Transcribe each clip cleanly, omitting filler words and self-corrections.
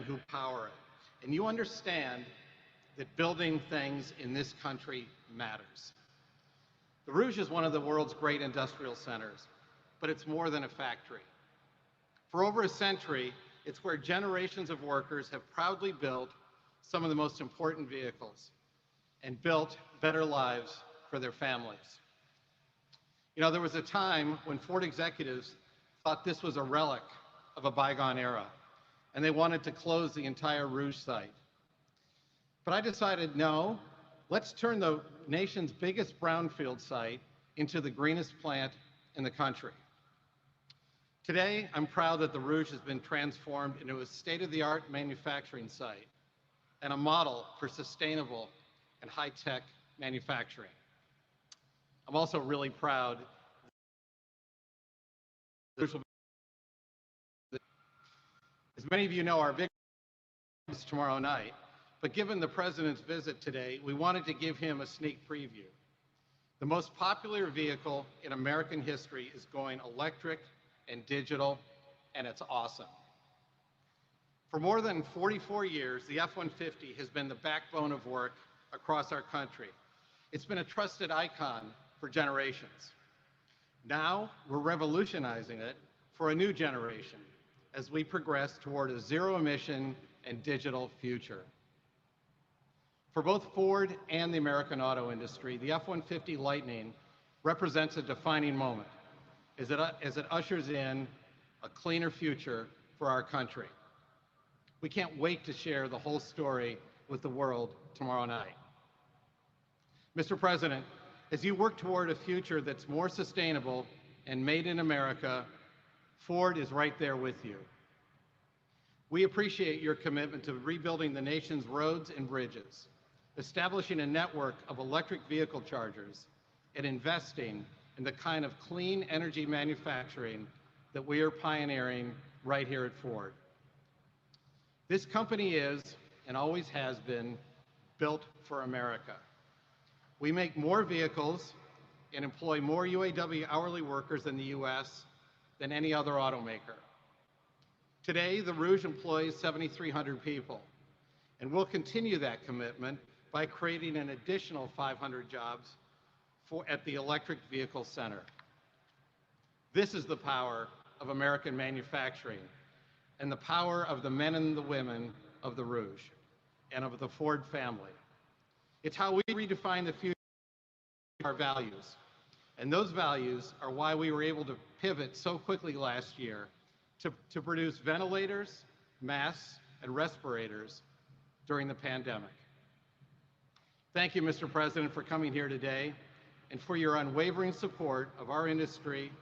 who power it. And you understand that building things in this country matters. The Rouge is one of the world's great industrial centers, but it's more than a factory. For over a century, it's where generations of workers have proudly built some of the most important vehicles and built better lives for their families. You know, there was a time when Ford executives thought this was a relic of a bygone era, and they wanted to close the entire Rouge site. But I decided, no, let's turn the nation's biggest brownfield site into the greenest plant in the country. Today, I'm proud that the Rouge has been transformed into a state-of-the-art manufacturing site and a model for sustainable and high-tech manufacturing. I'm also really proud that as many of you know, our big is tomorrow night, but given the President's visit today, we wanted to give him a sneak preview. The most popular vehicle in American history is going electric and digital, and it's awesome. For more than 44 years, the F-150 has been the backbone of work across our country. It's been a trusted icon for generations. Now, we're revolutionizing it for a new generation as we progress toward a zero-emission and digital future. For both Ford and the American auto industry, the F-150 Lightning represents a defining moment as it ushers in a cleaner future for our country. We can't wait to share the whole story with the world tomorrow night. Mr. President, as you work toward a future that's more sustainable and made in America, Ford is right there with you. We appreciate your commitment to rebuilding the nation's roads and bridges, establishing a network of electric vehicle chargers, and investing in the kind of clean energy manufacturing that we are pioneering right here at Ford. This company is, and always has been, built for America. We make more vehicles and employ more UAW hourly workers in the U.S. than any other automaker. Today, the Rouge employs 7,300 people, and we'll continue that commitment by creating an additional 500 jobs at the Electric Vehicle Center. This is the power of American manufacturing and the power of the men and the women of the Rouge and of the Ford family. It's how we redefine the future of our values. And those values are why we were able to pivot so quickly last year to produce ventilators, masks, and respirators during the pandemic. Thank you, Mr. President, for coming here today and for your unwavering support of our industry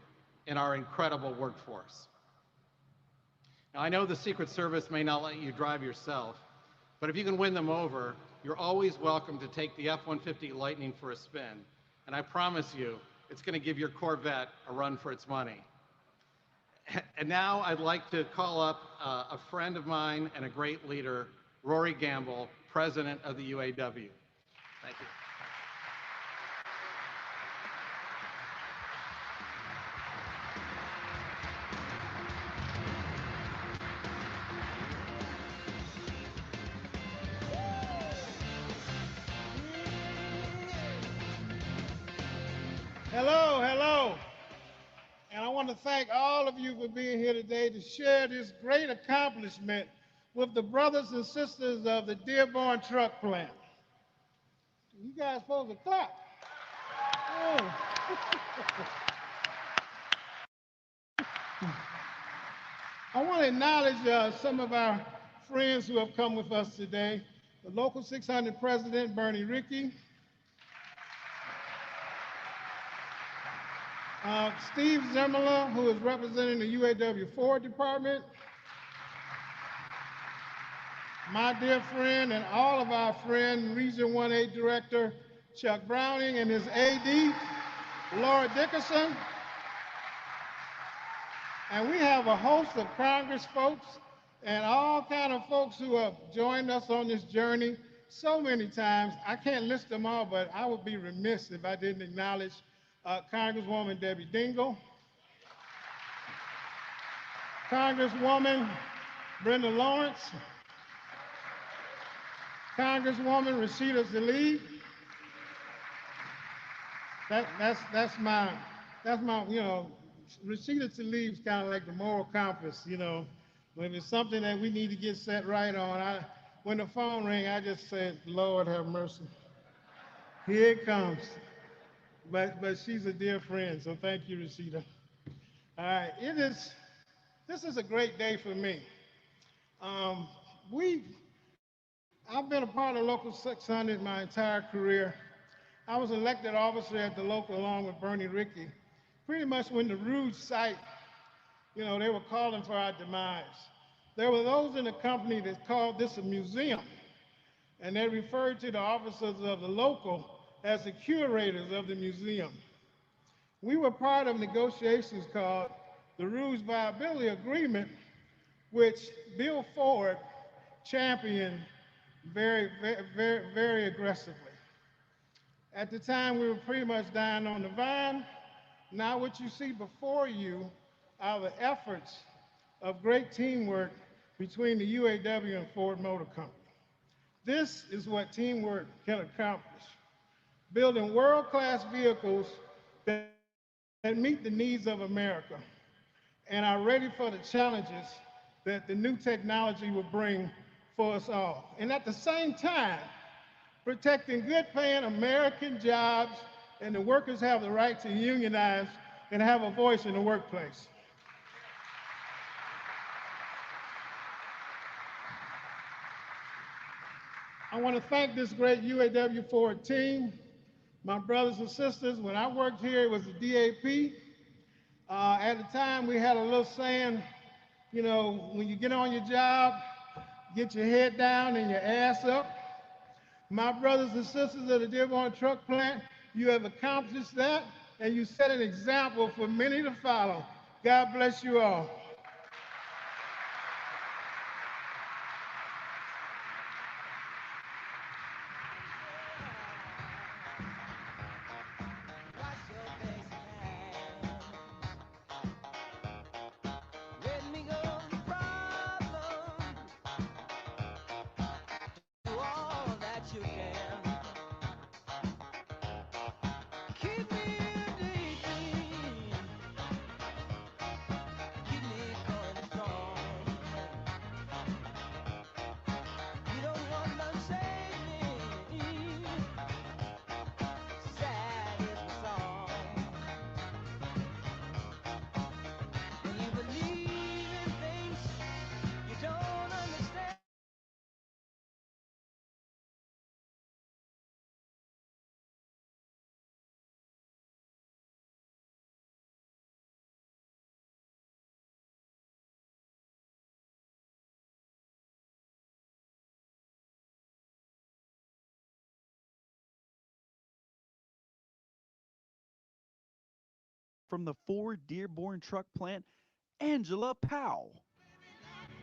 and our incredible workforce. Now, I know the Secret Service may not let you drive yourself, but if you can win them over, you're always welcome to take the F-150 Lightning for a spin. And I promise you, it's going to give your Corvette a run for its money. And now I'd like to call up a friend of mine and a great leader, Rory Gamble, President of the UAW. Thank you. Hello, hello. And I want to thank all of you for being here today to share this great accomplishment with the brothers and sisters of the Dearborn truck plant. You guys supposed to clap. Oh. I want to acknowledge some of our friends who have come with us today. The Local 600 President, Bernie Rickey. Steve Zimmerler, who is representing the UAW Ford Department. My dear friend and all of our friend, Region 1A Director Chuck Browning and his AD, Laura Dickerson. And we have a host of Congress folks and all kind of folks who have joined us on this journey so many times. I can't list them all, but I would be remiss if I didn't acknowledge Congresswoman Debbie Dingell, Congresswoman Brenda Lawrence, Congresswoman Rashida Tlaib. That's my, Rashida Tlaib's kind of like the moral compass, When it's something that we need to get set right on, when the phone rang, I just said, Lord have mercy. Here it comes. But she's a dear friend, so thank you, Rashida. All right, this is a great day for me. Um, I've been a part of Local 600 my entire career. I was elected officer at the local along with Bernie Rickey. Pretty much when the Rouge site, they were calling for our demise. There were those in the company that called this a museum, and they referred to the officers of the local as the curators of the museum. We were part of negotiations called the Rouge Viability Agreement, which Bill Ford championed very aggressively. At the time, we were pretty much dying on the vine. Now what you see before you are the efforts of great teamwork between the UAW and Ford Motor Company. This is what teamwork can accomplish. Building world-class vehicles that meet the needs of America and are ready for the challenges that the new technology will bring for us all. And at the same time, protecting good-paying American jobs, and the workers have the right to unionize and have a voice in the workplace. I want to thank this great UAW Ford team, my brothers and sisters. When I worked here, it was the DAP. At the time, we had a little saying, when you get on your job, get your head down and your ass up. My brothers and sisters of the Dearborn truck plant, you have accomplished that, and you set an example for many to follow. God bless you all. From the Ford Dearborn truck plant, Angela Powell.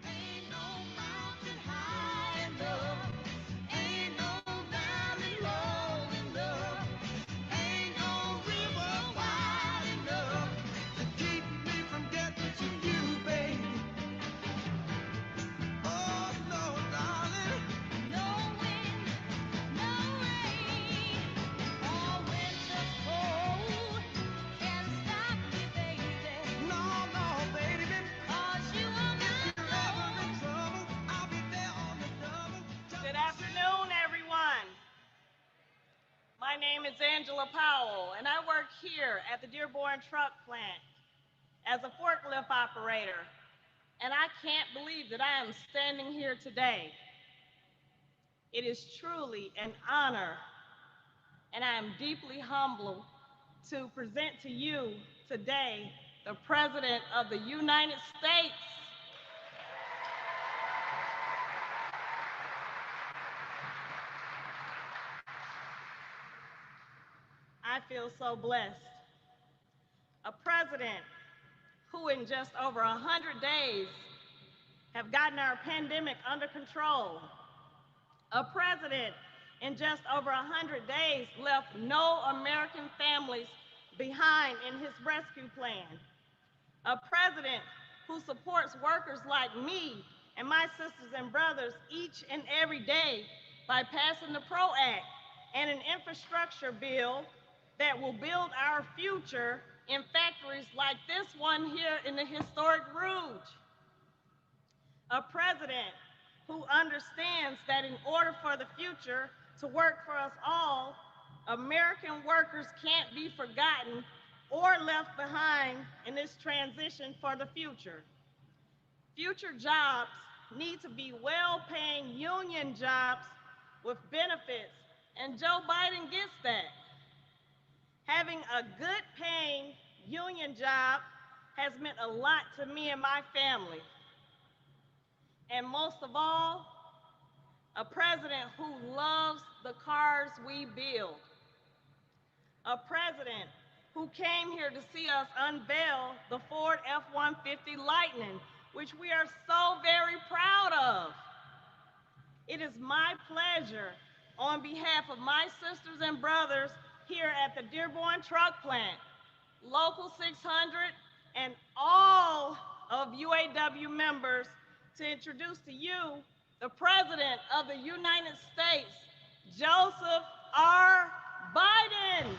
Ain't no mountain high enough. Ain't no valley low enough. Ain't no river wide enough to keep me from getting to you, baby. Oh, no, darling. No wind, no rain, or winter's cold can stop me, baby. No, no, baby. 'Cause you are my love. I'll be there on the double. Good afternoon, everyone. My name is Angela Powell, and I work here at the Dearborn truck plant as a forklift operator. And I can't believe that I am standing here today. It is truly an honor, and I am deeply humbled to present to you today the President of the United States. I feel so blessed. A president who in just over 100 days have gotten our pandemic under control. A president in just over 100 days left no American families behind in his rescue plan. A president who supports workers like me and my sisters and brothers each and every day by passing the PRO Act and an infrastructure bill that will build our future in factories like this one here in the historic Rouge. A president who understands that in order for the future to work for us all, American workers can't be forgotten or left behind in this transition for the future. Future jobs need to be well-paying union jobs with benefits, and Joe Biden gets that. Having a good-paying union job has meant a lot to me and my family. And most of all, a president who loves the cars we build. A president who came here to see us unveil the Ford F-150 Lightning, which we are so very proud of. It is my pleasure, on behalf of my sisters and brothers here at the Dearborn Truck Plant, Local 600, and all of UAW members, to introduce to you the President of the United States, Joseph R. Biden.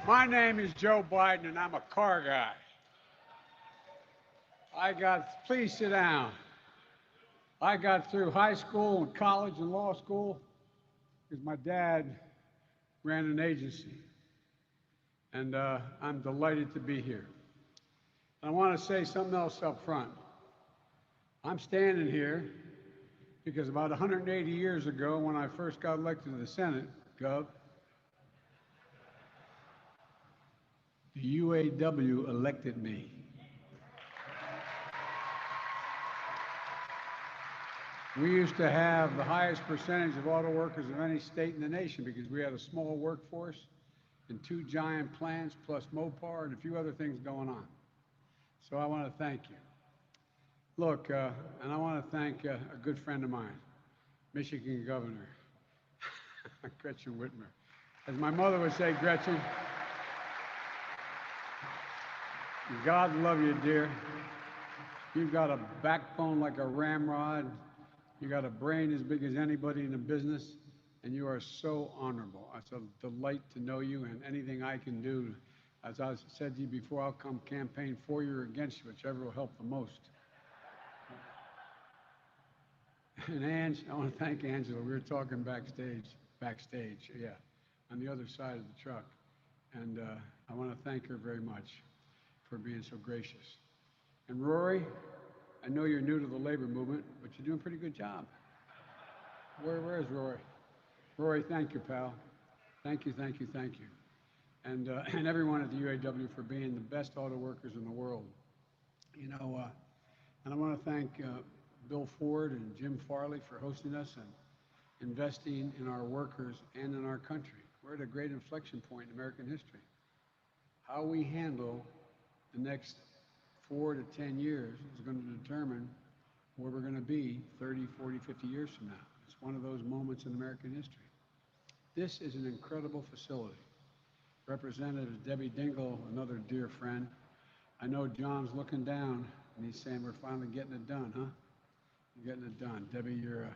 My name is Joe Biden, and I'm a car guy. Please sit down. I got through high school and college and law school because my dad ran an agency. And I'm delighted to be here. And I want to say something else up front. I'm standing here because about 180 years ago, when I first got elected to the Senate, Gov, the UAW elected me. We used to have the highest percentage of auto workers of any state in the nation because we had a small workforce and 2 giant plants plus Mopar and a few other things going on. So I want to thank you. Look, and I want to thank a good friend of mine, Michigan Governor Gretchen Whitmer. As my mother would say, Gretchen, God love you, dear. You've got a backbone like a ramrod. You got a brain as big as anybody in the business, and you are so honorable. It's a delight to know you, and anything I can do, as I said to you before, I'll come campaign for you or against you, whichever will help the most. And Ange, I want to thank Angela. We were talking backstage, yeah, on the other side of the truck. And I want to thank her very much for being so gracious. And Rory, I know you're new to the labor movement, but you're doing a pretty good job. Where's Rory? Rory, thank you, pal. Thank you, thank you, thank you. And everyone at the UAW for being the best auto workers in the world. You know, and I want to thank Bill Ford and Jim Farley for hosting us and investing in our workers and in our country. We're at a great inflection point in American history. How we handle the next 4 to 10 years is going to determine where we're going to be 30, 40, 50 years from now. It's one of those moments in American history. This is an incredible facility. Representative Debbie Dingell, another dear friend. I know John's looking down and he's saying, we're finally getting it done, huh? You're getting it done. Debbie, you're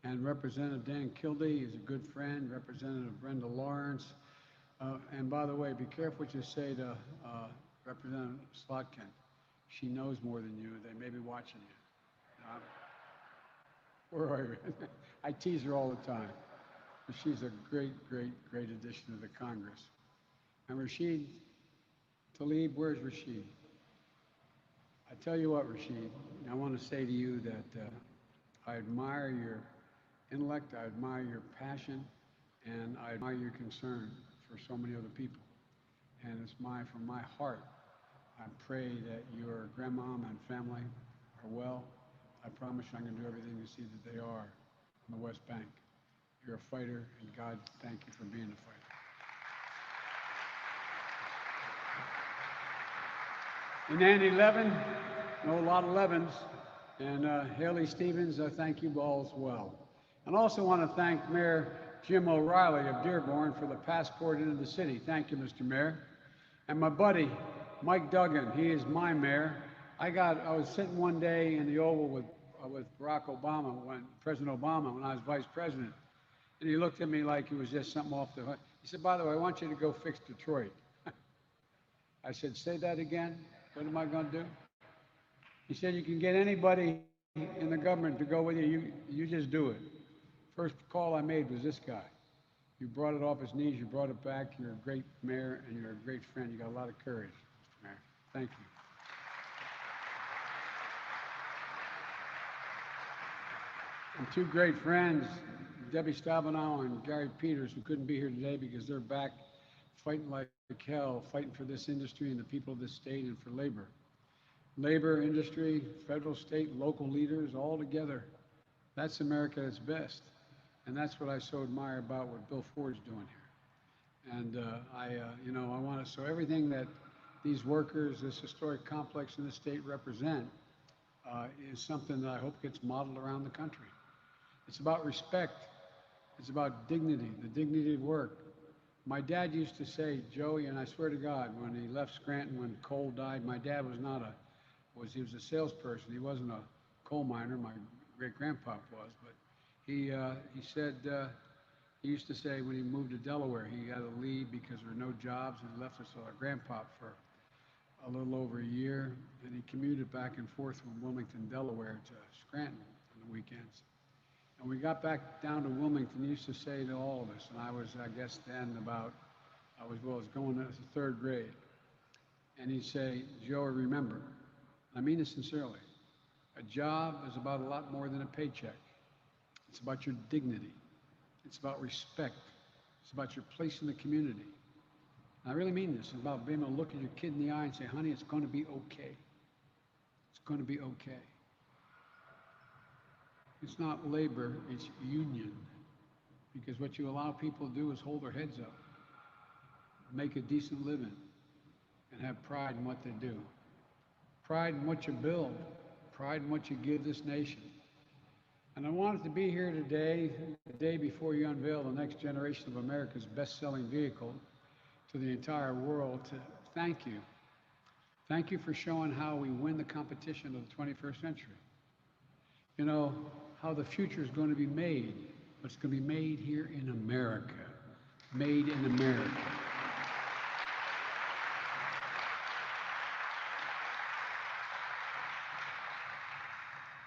and Representative Dan Kildee is a good friend. Representative Brenda Lawrence. And by the way, be careful what you say to Representative Slotkin. She knows more than you. They may be watching you. Where are you? I tease her all the time. But she's a great, great, great addition to the Congress. And Rashid Tlaib, where's Rashid? I tell you what, Rashid, I want to say to you that I admire your intellect, I admire your passion, and I admire your concern for so many other people. And it's from my heart, I pray that your grandmom and family are well. I promise you I'm going to do everything to see that they are on the West Bank. You're a fighter, and God, thank you for being a fighter. And Andy Levin, know a lot of Levins, and Haley Stevens, I thank you all as well. And also want to thank Mayor Jim O'Reilly of Dearborn for the passport into the city. Thank you, Mr. Mayor. And my buddy, Mike Duggan, he is my mayor. I was sitting one day in the Oval with Barack Obama, President Obama, when I was vice president. And he looked at me like it was just something off the hook. He said, by the way, I want you to go fix Detroit. I said, say that again? What am I going to do? He said, you can get anybody in the government to go with you. You just do it. First call I made was this guy. You brought it off his knees. You brought it back. You're a great mayor, and you're a great friend. You got a lot of courage, Mr. Mayor. Thank you. And two great friends, Debbie Stabenow and Gary Peters, who couldn't be here today because they're back fighting like hell, fighting for this industry and the people of this state and for labor. Labor, industry, federal, state, local leaders, all together. That's America at its best. And that's what I so admire about what Bill Ford's doing here. And I want to, so everything that these workers, this historic complex in the state represent is something that I hope gets modeled around the country. It's about respect. It's about dignity, the dignity of work. My dad used to say, Joey, and I swear to God, when he left Scranton, when coal died, my dad was he was a salesperson. He wasn't a coal miner. My great-grandpa was, but he said, he used to say when he moved to Delaware, he had to leave because there were no jobs, and he left us with our grandpa for a little over a year, and he commuted back and forth from Wilmington, Delaware to Scranton on the weekends. And we got back down to Wilmington, he used to say to all of us, and I was, I guess then I was going to the third grade, and he'd say, Joe, remember, I mean this sincerely, a job is about a lot more than a paycheck. It's about your dignity. It's about respect. It's about your place in the community. And I really mean this. It's about being able to look at your kid in the eye and say, honey, it's going to be okay. It's going to be okay. It's not labor, it's union. Because what you allow people to do is hold their heads up, make a decent living, and have pride in what they do. Pride in what you build, pride in what you give this nation. And I wanted to be here today, the day before you unveil the next generation of America's best-selling vehicle to the entire world, to thank you. Thank you for showing how we win the competition of the 21st century. You know, how the future is going to be made, but it's going to be made here in America. Made in America.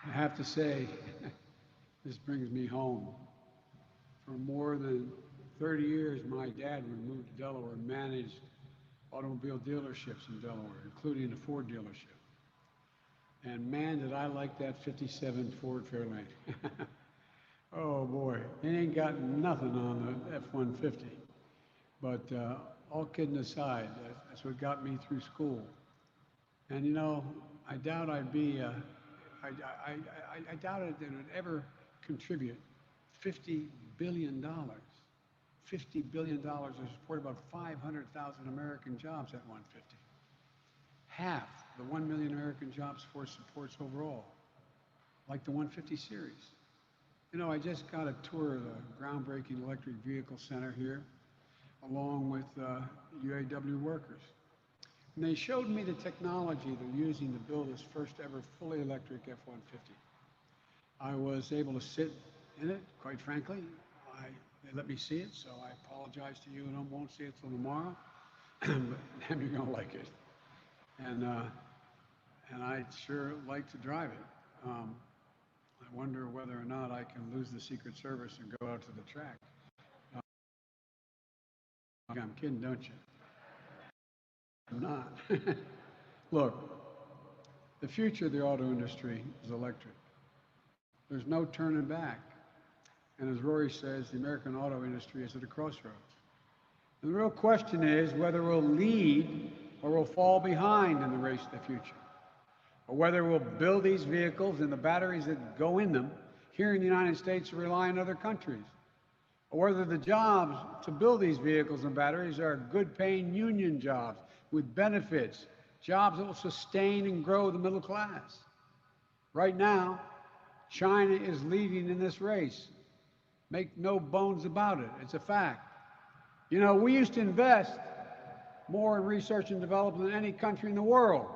I have to say, this brings me home. For more than 30 years, my dad would move to Delaware and managed automobile dealerships in Delaware, including a Ford dealership. And man, did I like that 57 Ford Fairlane. Oh boy, it ain't got nothing on the F-150. But all kidding aside, that's what got me through school. And you know, I doubt I'd be, I doubted that it would ever contribute $50 billion. $50 billion to support about 500,000 American jobs at 150. Half the 1 million American jobs force supports overall, like the 150 series. You know, I just got a tour of the groundbreaking electric vehicle center here, along with UAW workers. And they showed me the technology they're using to build this first ever fully electric F-150. I was able to sit in it, quite frankly. They let me see it, so I apologize to you and I won't see it till tomorrow, but then you're gonna like it. And I'd sure like to drive it. I wonder whether or not I can lose the Secret Service and go out to the track. I'm kidding, don't you? I'm not. Look, the future of the auto industry is electric. There's no turning back. And as Rory says, the American auto industry is at a crossroads. And the real question is whether we'll lead or we'll fall behind in the race to the future. Or whether we'll build these vehicles and the batteries that go in them here in the United States or rely on other countries. Or whether the jobs to build these vehicles and batteries are good paying union jobs with benefits jobs that will sustain and grow the middle class. Right now, China is leading in this race. Make no bones about it. It's a fact. You know, we used to invest more in research and development than any country in the world.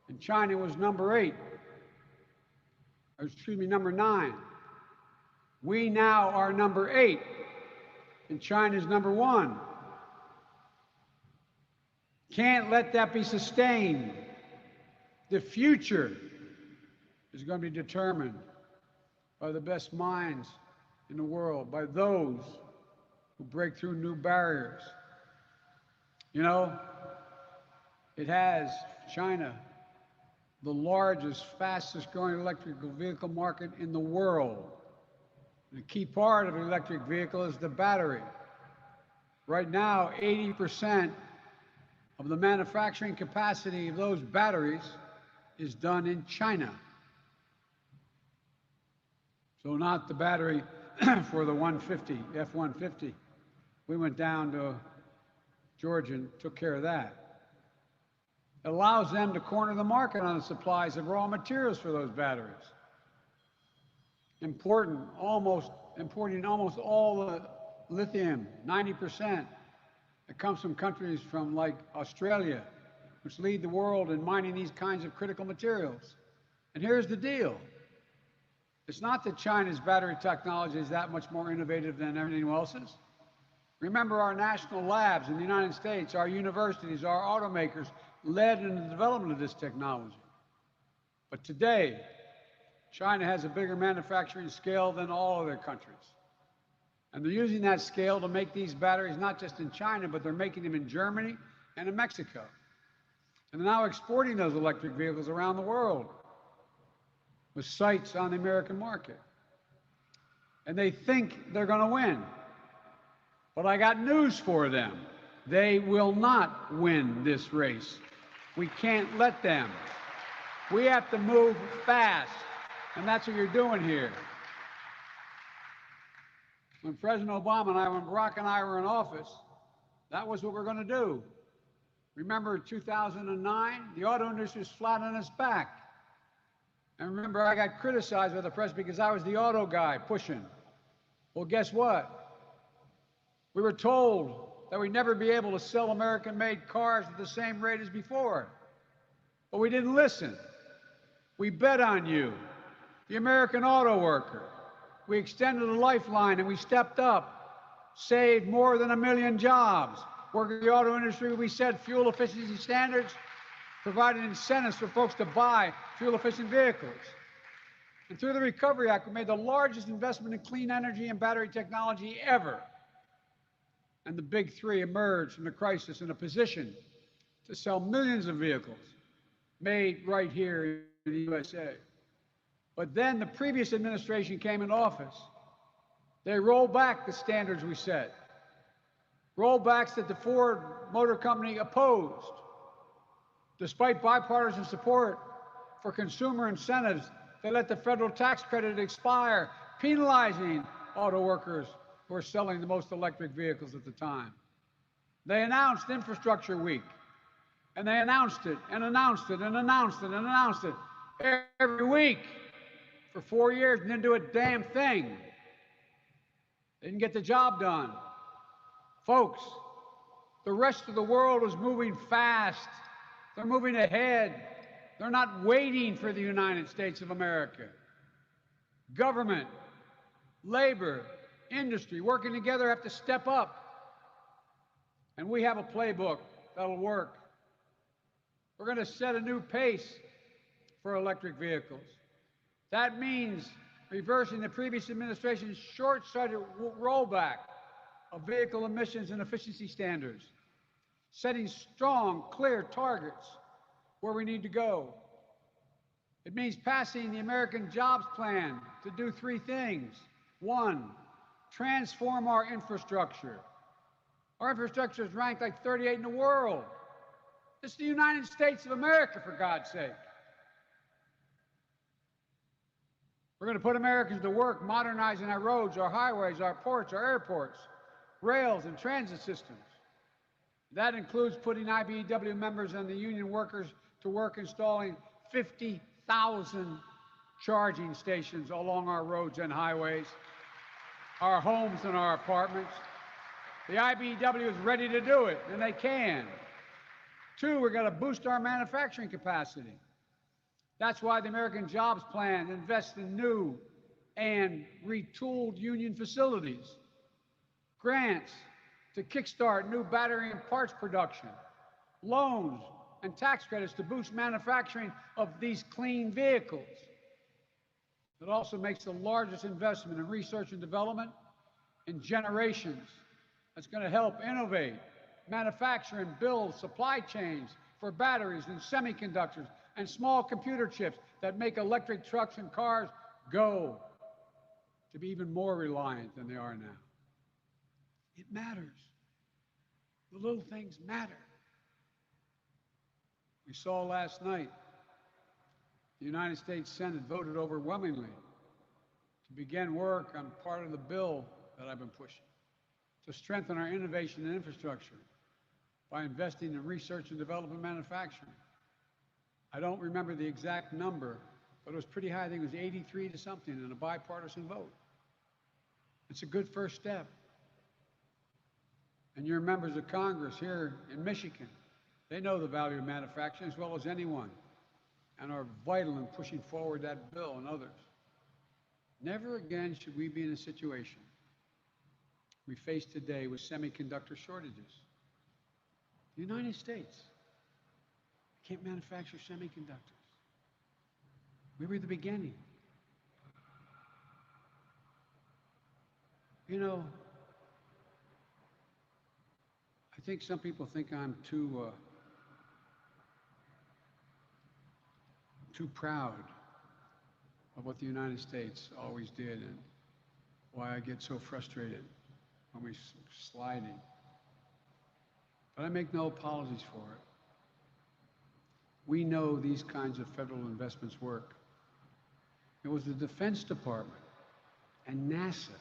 And China was number 8, or excuse me, number 9. We now are number 8, and China's number 1. Can't let that be sustained. The future is going to be determined by the best minds in the world, by those who break through new barriers. You know, it has, China, the largest, fastest growing electric vehicle market in the world. The key part of an electric vehicle is the battery. Right now, 80% of the manufacturing capacity of those batteries is done in China. So not the battery for the 150, F-150. We went down to Georgia and took care of that. It allows them to corner the market on the supplies of raw materials for those batteries. Importing almost all the lithium, 90%, that comes from countries from like Australia, which lead the world in mining these kinds of critical materials. And here's the deal. It's not that China's battery technology is that much more innovative than anyone else's. Remember, our national labs in the United States, our universities, our automakers led in the development of this technology. But today, China has a bigger manufacturing scale than all other countries. And they're using that scale to make these batteries not just in China, but they're making them in Germany and in Mexico. And they're now exporting those electric vehicles around the world with sights on the American market. And they think they're going to win. But I got news for them. They will not win this race. We can't let them. We have to move fast. And that's what you're doing here. When President Obama and when Barack and I were in office, that was what we're going to do. Remember 2009? The auto industry was flat on its back. And remember, I got criticized by the press because I was the auto guy pushing. Well, guess what? We were told that we'd never be able to sell American-made cars at the same rate as before. But we didn't listen. We bet on you, the American auto worker. We extended a lifeline and we stepped up, saved more than 1 million jobs. Working in the auto industry, we set fuel efficiency standards, provided incentives for folks to buy fuel-efficient vehicles. And through the Recovery Act, we made the largest investment in clean energy and battery technology ever. And the big three emerged from the crisis in a position to sell millions of vehicles made right here in the USA. But then the previous administration came in office. They rolled back the standards we set, rollbacks that the Ford Motor Company opposed. Despite bipartisan support for consumer incentives, they let the federal tax credit expire, penalizing auto workers who were selling the most electric vehicles at the time. They announced Infrastructure Week, and they announced it, and announced it, and announced it, and announced it every week for 4 years and didn't do a damn thing. They didn't get the job done. Folks, the rest of the world is moving fast. They're moving ahead. They're not waiting for the United States of America. Government, labor, industry working together have to step up. And we have a playbook that'll work. We're going to set a new pace for electric vehicles. That means reversing the previous administration's short-sighted rollback of vehicle emissions and efficiency standards, setting strong, clear targets where we need to go. It means passing the American Jobs Plan to do 3 things. 1, transform our infrastructure. Our infrastructure is ranked like 38 in the world. This is the United States of America, for God's sake. We're going to put Americans to work modernizing our roads, our highways, our ports, our airports, rails, and transit systems. That includes putting IBEW members and the union workers to work installing 50,000 charging stations along our roads and highways, our homes and our apartments. The IBEW is ready to do it, and they can. Two, we're going to boost our manufacturing capacity. That's why the American Jobs Plan invests in new and retooled union facilities, grants to kickstart new battery and parts production, loans and tax credits to boost manufacturing of these clean vehicles. It also makes the largest investment in research and development in generations. That's going to help innovate, manufacture, and build supply chains for batteries and semiconductors and small computer chips that make electric trucks and cars go to be even more reliant than they are now. It matters. The little things matter. We saw last night the United States Senate voted overwhelmingly to begin work on part of the bill that I've been pushing to strengthen our innovation and infrastructure by investing in research and development manufacturing. I don't remember the exact number, but it was pretty high. I think it was 83 to something in a bipartisan vote. It's a good first step. And your members of Congress here in Michigan, they know the value of manufacturing as well as anyone and are vital in pushing forward that bill and others. Never again should we be in a situation we face today with semiconductor shortages. The United States can't manufacture semiconductors. We were the beginning. You know, I think some people think I'm too proud of what the United States always did and why I get so frustrated when we're sliding. But I make no apologies for it. We know these kinds of federal investments work. It was the Defense Department and NASA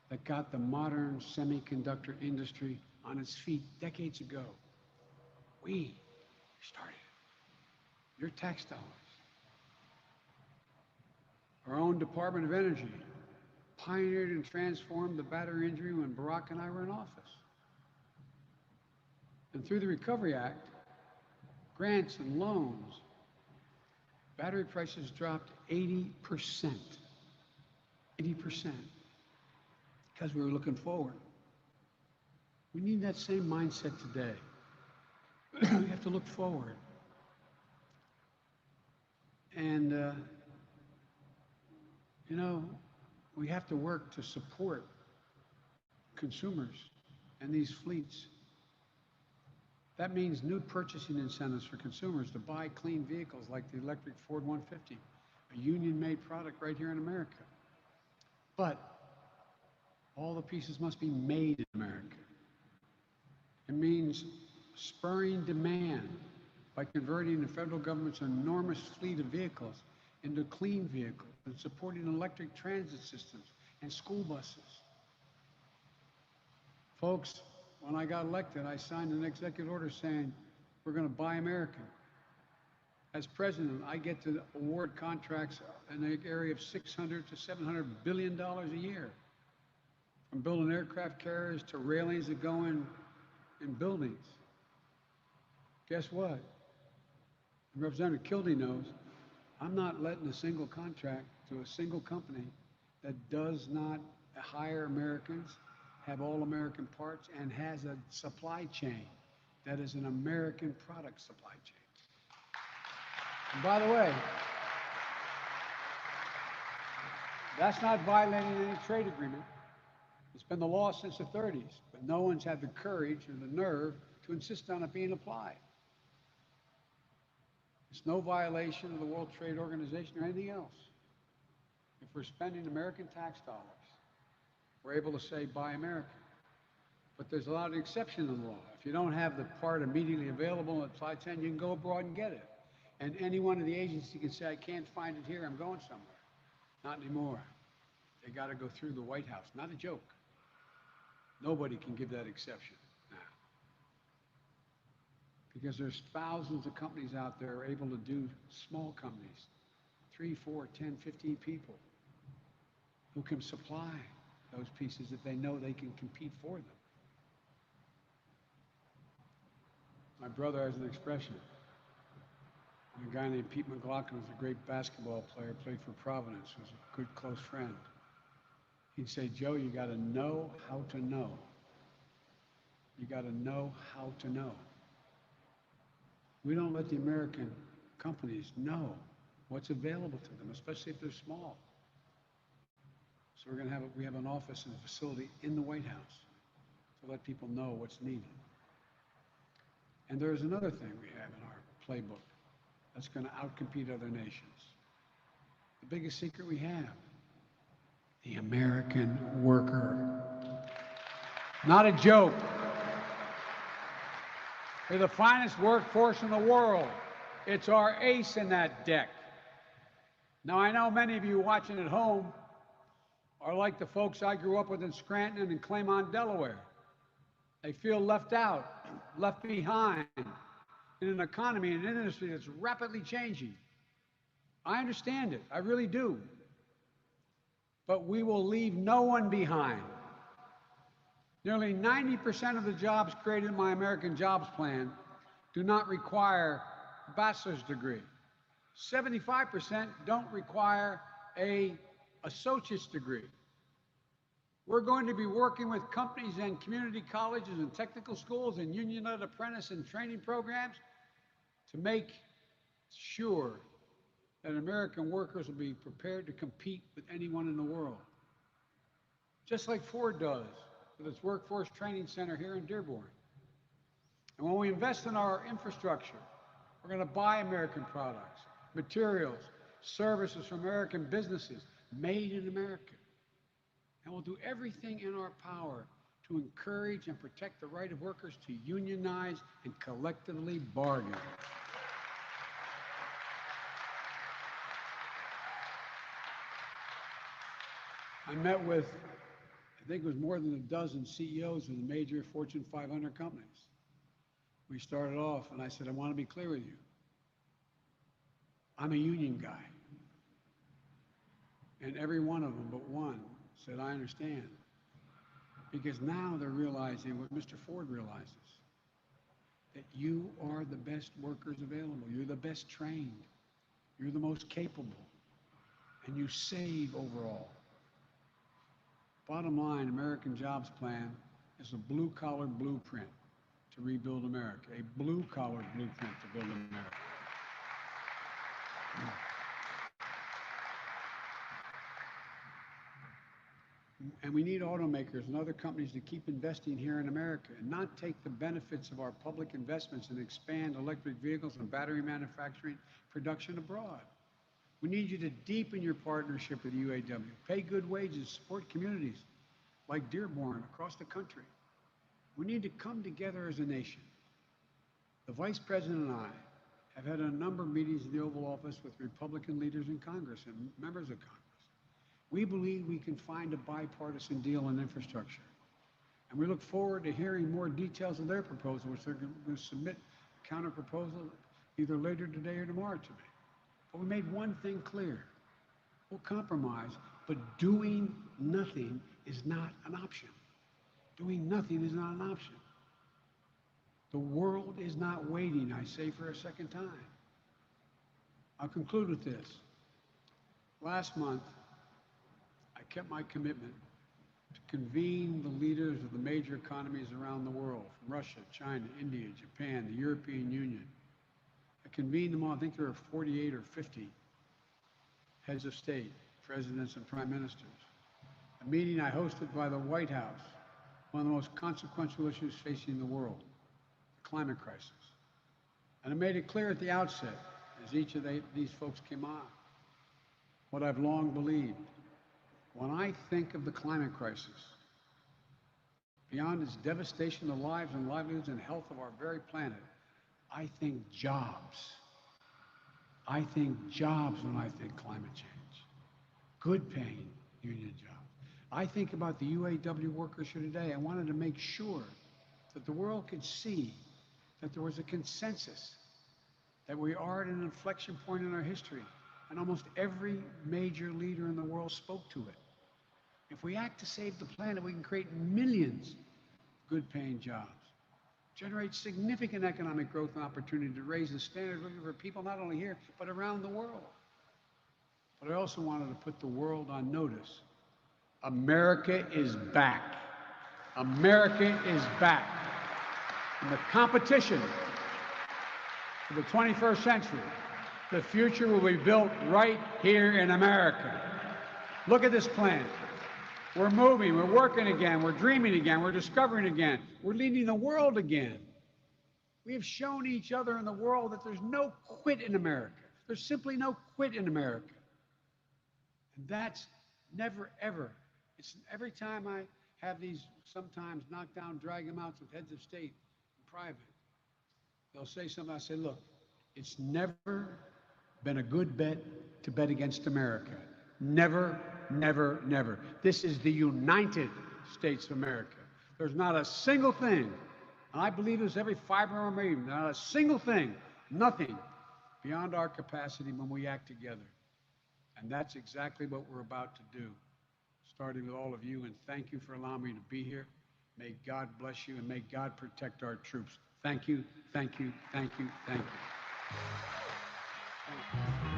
that got the modern semiconductor industry on its feet decades ago. We started it. Your tax dollars. Our own Department of Energy pioneered and transformed the battery industry when Barack and I were in office. And through the Recovery Act, grants and loans, battery prices dropped 80%. 80%. Because we were looking forward. We need that same mindset today. We have to look forward. And, you know, we have to work to support consumers and these fleets. That means new purchasing incentives for consumers to buy clean vehicles like the electric Ford 150, a union-made product right here in America. But all the pieces must be made in America. It means spurring demand by converting the federal government's enormous fleet of vehicles into clean vehicles and supporting electric transit systems and school buses. Folks, when I got elected, I signed an executive order saying we're going to buy American. As president, I get to award contracts in the area of $600 to $700 billion a year, from building aircraft carriers to railings that go in buildings. Guess what? Representative Kildee knows I'm not letting a single contract to a single company that does not hire Americans, have all American parts, and has a supply chain that is an American product supply chain. And by the way, that's not violating any trade agreement. It's been the law since the 30s, but no one's had the courage or the nerve to insist on it being applied. It's no violation of the World Trade Organization or anything else. If we're spending American tax dollars, we're able to say, buy American. But there's a lot of exceptions in the law. If you don't have the part immediately available at 510, you can go abroad and get it. And any one of the agencies can say, I can't find it here, I'm going somewhere. Not anymore. They got to go through the White House. Not a joke. Nobody can give that exception now. because there's thousands of companies out there able to do, small companies, 3, 4, 10, 15 people, who can supply those pieces if they know they can compete for them. My brother has an expression. A guy named Pete McLaughlin was a great basketball player, played for Providence, was a good close friend. He'd say, Joe, you got to know how to know. You got to know how to know. We don't let the American companies know what's available to them, especially if they're small. So we have an office and a facility in the White House to let people know what's needed. And there's another thing we have in our playbook that's going to outcompete other nations. The biggest secret we have, the American worker. Not a joke. They're the finest workforce in the world. It's our ace in that deck. Now, I know many of you watching at home are like the folks I grew up with in Scranton and in Claymont, Delaware. They feel left out, left behind in an economy and an industry that's rapidly changing. I understand it, I really do. But we will leave no one behind. Nearly 90% of the jobs created in my American Jobs Plan do not require a bachelor's degree. 75% don't require an associate's degree. We're going to be working with companies and community colleges and technical schools and union-led apprentice and training programs to make sure that American workers will be prepared to compete with anyone in the world. Just like Ford does with its Workforce Training Center here in Dearborn. And when we invest in our infrastructure, we're going to buy American products, materials, services from American businesses, made in America. And we'll do everything in our power to encourage and protect the right of workers to unionize and collectively bargain. I met with, I think it was more than a dozen CEOs of the major Fortune 500 companies. We started off and I said, I want to be clear with you. I'm a union guy. And every one of them but one said, I understand. Because now they're realizing what Mr. Ford realizes, that you are the best workers available. You're the best trained. You're the most capable. And you save overall. Bottom line, American Jobs Plan is a blue-collar blueprint to rebuild America, a blue-collar blueprint to build America. And we need automakers and other companies to keep investing here in America and not take the benefits of our public investments and expand electric vehicles and battery manufacturing production abroad. We need you to deepen your partnership with UAW, pay good wages, support communities like Dearborn across the country. We need to come together as a nation. The Vice President and I have had a number of meetings in the Oval Office with Republican leaders in Congress and members of Congress. We believe we can find a bipartisan deal on infrastructure. And we look forward to hearing more details of their proposal, which they're going to submit a counter proposal either later today or tomorrow to me. But we made one thing clear. We'll compromise, but doing nothing is not an option. Doing nothing is not an option. The world is not waiting, I say for a second time. I'll conclude with this. Last month, I kept my commitment to convene the leaders of the major economies around the world, from Russia, China, India, Japan, the European Union. I convened them all. I think there were 48 or 50 heads of state, presidents and prime ministers. A meeting I hosted by the White House, one of the most consequential issues facing the world, the climate crisis. And I made it clear at the outset, as each of these folks came on, what I've long believed. When I think of the climate crisis, beyond its devastation to lives and livelihoods and health of our very planet, I think jobs. I think jobs when I think climate change. Good paying union jobs. I think about the UAW workers here today. I wanted to make sure that the world could see that there was a consensus that we are at an inflection point in our history, and almost every major leader in the world spoke to it. If we act to save the planet, we can create millions of good-paying jobs, generate significant economic growth and opportunity to raise the standard of living for people not only here, but around the world. But I also wanted to put the world on notice. America is back. America is back. And the competition for the 21st century, the future will be built right here in America. Look at this plant. We're moving, we're working again, we're dreaming again, we're discovering again, we're leading the world again. We have shown each other in the world that there's no quit in America. There's simply no quit in America. And that's never, ever. It's every time I have these sometimes knock down, drag them out with heads of state in private, they'll say something, I say, look, it's never been a good bet to bet against America. Never, never, never. This is the United States of America. There's not a single thing, and I believe this every fiber of my being, not a single thing, nothing beyond our capacity when we act together. And that's exactly what we're about to do, starting with all of you, and thank you for allowing me to be here. May God bless you, and may God protect our troops. Thank you, thank you, thank you, thank you. Thank you.